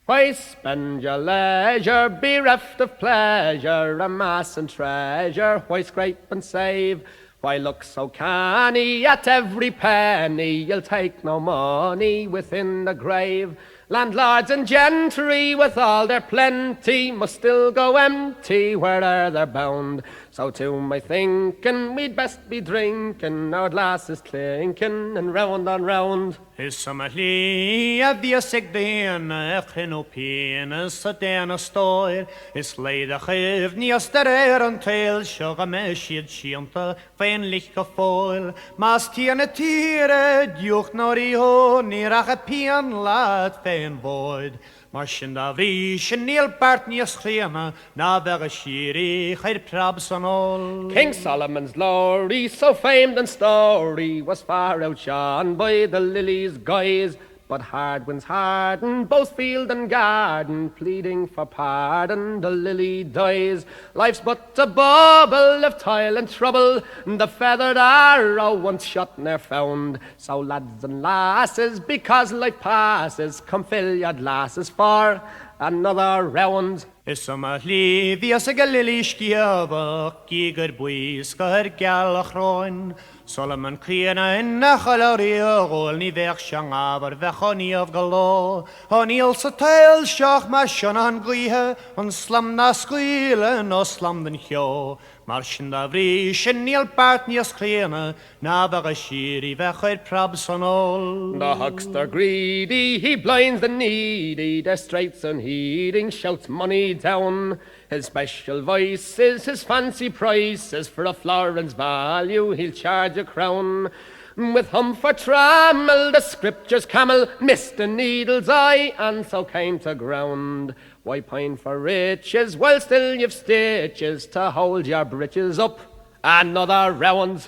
Why spend your leisure bereft of pleasure, amass and treasure? Why scrape and save? Why look so canny at every penny? You'll take no money within the grave. Landlords and gentry with all their plenty must still go empty where'er they're bound. So to my thinking we'd best be drinking our glasses clinking and round and round. Is summerly a viesig dana chinopina sadana stoir. Is laid a chiv nias der an tail shog a meshid shianta feinlich foil. Mas tiana tire duch nori ho nirach a pian lad fein void. Marshin da vrish nil part nias chiana na vega shiri chir prabs an all. King Solomon's glory, so famed and story, was far outshone by the lilies' guise. But hard winds harden both field and garden, pleading for pardon, the lily dies. Life's but a bubble of toil and trouble, the feathered arrow once shot ne'er found. So lads and lasses, because life passes, come fill your glasses for another round. Is summerly viesig a lily skiava, giger buis gair galach roin. Solomon Creana in Nachalaria, Rolni Verchang, aber Vechoni of Galo, Honil Satel, Shach Mashanan Glihe, on Slam Nasquil, no Slam den Hyo, Martian Davrish, and Neil Partnias Creana, Navarashiri, Vecher Prabsonol. The huckster greedy, he blinds the needy, their straits unheeding, shouts money down. His special voice is his fancy prices, for a florin's value he'll charge a crown. With hum for trammel, the scripture's camel missed the needle's eye, and so came to ground. Why pine for riches, while still you've stitches to hold your breeches up? Another round.